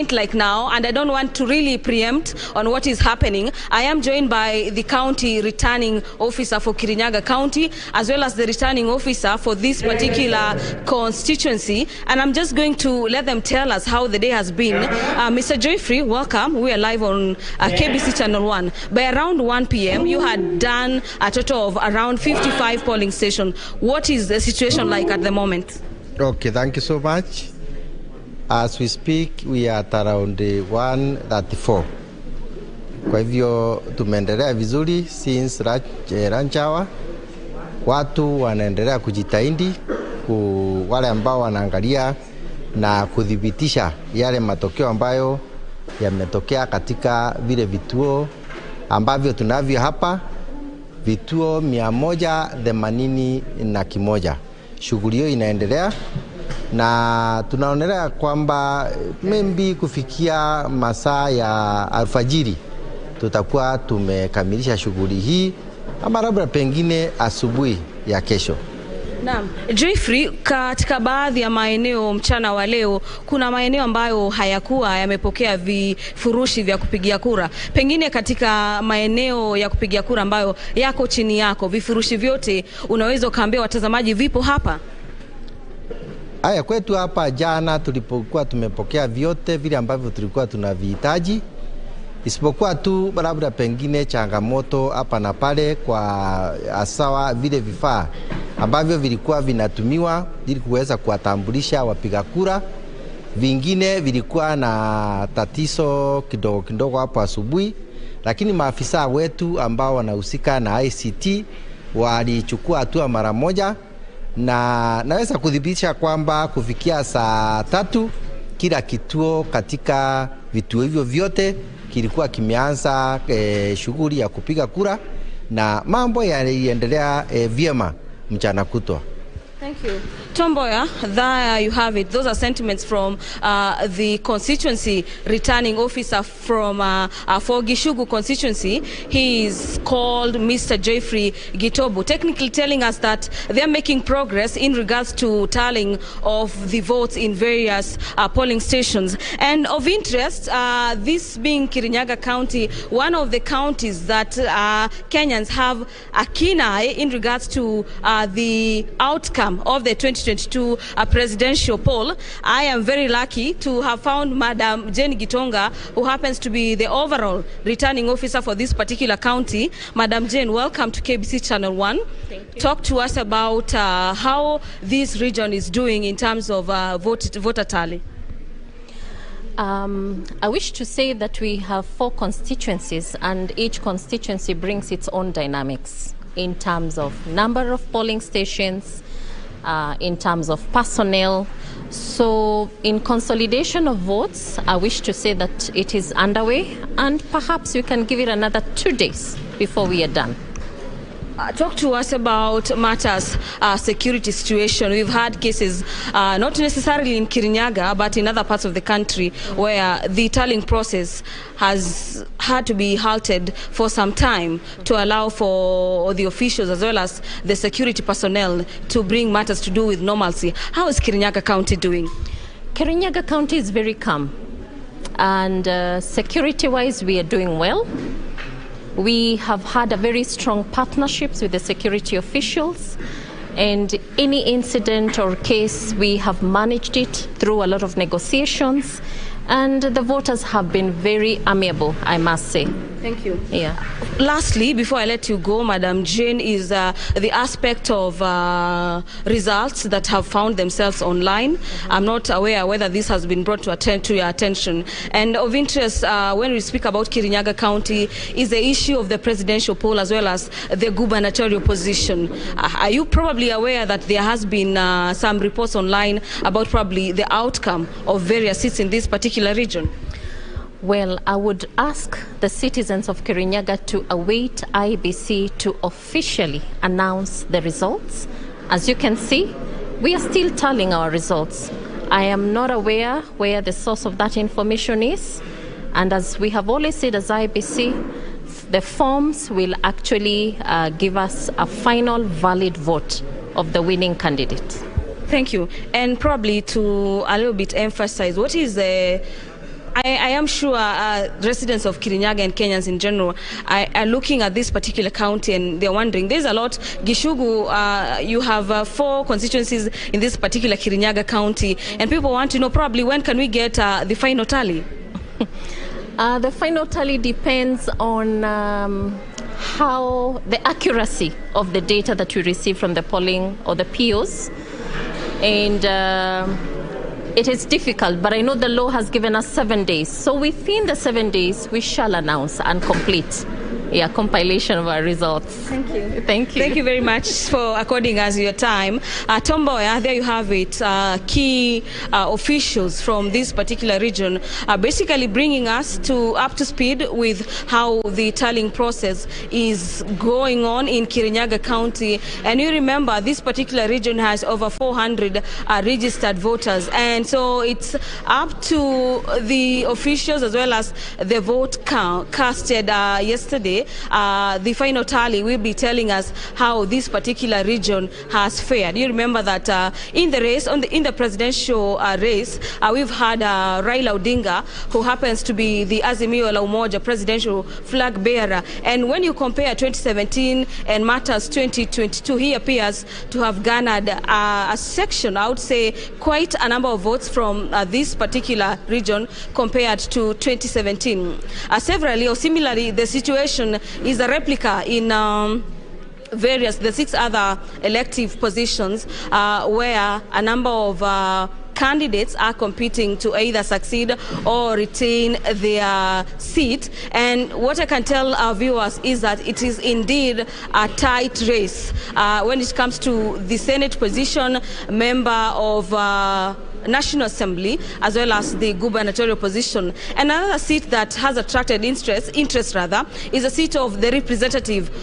Like now, and I don't want to really preempt on what is happening. I am joined by the county returning officer for Kirinyaga County, as well as the returning officer for this particular constituency, and I'm just going to let them tell us how the day has been. Mr. Joyfrey, welcome. We are live on KBC Channel 1. By around 1 p.m., you had done a total of around 55 polling stations. What is the situation like at the moment? Okay, thank you so much. As we speak, we are at around 134. Kwa hivyo tumeendelea vizuri since lunch hour. Watu wanaendelea kujitahidi, wale ambao wanaangalia na kudhibitisha yale matokeo ambayo yametokea katika vile vituo ambavyo tunavyo hapa, vituo 181. Shughuli hiyo inaendelea. Na tunaonelea kwamba maybe kufikia masaa ya alfajiri tutakuwa tumekamilisha shughuli hii, ama labda pengine asubuhi ya kesho. Naam, Joyfrey, katika baadhi ya maeneo mchana wa leo kuna maeneo ambayo hayakuwa yamepokea vifurushi vya kupigia kura. Pengine katika maeneo ya kupigia kura ambayo yako chini yako, vifurushi vyote unaweza kaambia watazamaji vipo hapa? Haya, kwetu hapa jana tulipokuwa tumepokea vyote vile ambavyo tulikuwa tunavihitaji, isipokuwa tu labda pengine changamoto hapa na pale kwa asawa vile vifaa ambavyo vilikuwa vinatumiwa ili kuweza kuwatambulisha wapiga kura. Vingine vilikuwa na tatizo kidogo hapo asubuhi, lakini maafisa wetu ambao wanahusika na ICT walichukua hatua mara moja, na naweza kudhibitisha kwamba kufikia saa 3 kila kituo katika vituo hivyo vyote kilikuwa kimeanza shughuli ya kupiga kura, na mambo yaliendelea vyema mchana kutwa. Thank you. Tomboya, there you have it. Those are sentiments from the constituency returning officer from for Gishugu constituency. He is called Mr. Joyfrey Gitobu, technically telling us that they are making progress in regards to tallying of the votes in various polling stations. And of interest, this being Kirinyaga County, one of the counties that Kenyans have a keen eye in regards to the outcome of the 2022 presidential poll. I am very lucky to have found Madam Jane Gitonga, who happens to be the overall returning officer for this particular county. Madam Jane, welcome to KBC Channel 1. Thank you. Talk to us about how this region is doing in terms of voter tally. I wish to say that we have 4 constituencies, and each constituency brings its own dynamics in terms of number of polling stations, in terms of personnel. So in consolidation of votes, I wish to say that it is underway, and perhaps we can give it another 2 days before we are done. Talk to us about matters security situation. We've had cases, not necessarily in Kirinyaga, but in other parts of the country, where the tallying process has had to be halted for some time to allow for the officials as well as the security personnel to bring matters to do with normalcy. How is Kirinyaga County doing? Kirinyaga County is very calm, and security-wise, we are doing well. We have had a very strong partnerships with the security officials, and any incident or case, we have managed it through a lot of negotiations, and the voters have been very amiable, I must say. Thank you. Yeah. Lastly, before I let you go, Madam Jane, is the aspect of results that have found themselves online. I'm not aware whether this has been brought to your attention. And of interest, when we speak about Kirinyaga County, is the issue of the presidential poll as well as the gubernatorial position. Are you probably aware that there has been some reports online about probably the outcome of various seats in this particular region? Well, I would ask the citizens of Kirinyaga to await IBC to officially announce the results. As you can see, we are still tallying our results. I am not aware where the source of that information is. And as we have always said as IBC, the forms will actually give us a final valid vote of the winning candidate. Thank you. And probably to a little bit emphasize, what is the I am sure residents of Kirinyaga and Kenyans in general are looking at this particular county and they're wondering, there's a lot. Gishugu, you have 4 constituencies in this particular Kirinyaga county, and people want to know probably when can we get the final tally? The final tally depends on how the accuracy of the data that we receive from the polling or the POs. And it is difficult, but I know the law has given us 7 days. So within the 7 days, we shall announce and complete compilation of our results. Thank you. Thank you. Thank you very much for according us your time. Tom Mboya, there you have it. Key officials from this particular region are basically bringing us up to speed with how the tallying process is going on in Kirinyaga County. And you remember, this particular region has over 400 registered voters. And so it's up to the officials as well as the vote casted yesterday. The final tally will be telling us how this particular region has fared. You remember that in the race, in the presidential race, we've had Raila Odinga, who happens to be the Azimio la Umoja presidential flag bearer. And when you compare 2017 and matters 2022, he appears to have garnered a section, I would say, quite a number of votes from this particular region compared to 2017. Severally or similarly, the situation is a replica in the 6 other elective positions where a number of candidates are competing to either succeed or retain their seat. And what I can tell our viewers is that it is indeed a tight race when it comes to the Senate position, member of National Assembly, as well as the gubernatorial position. Another seat that has attracted interest is a seat of the representative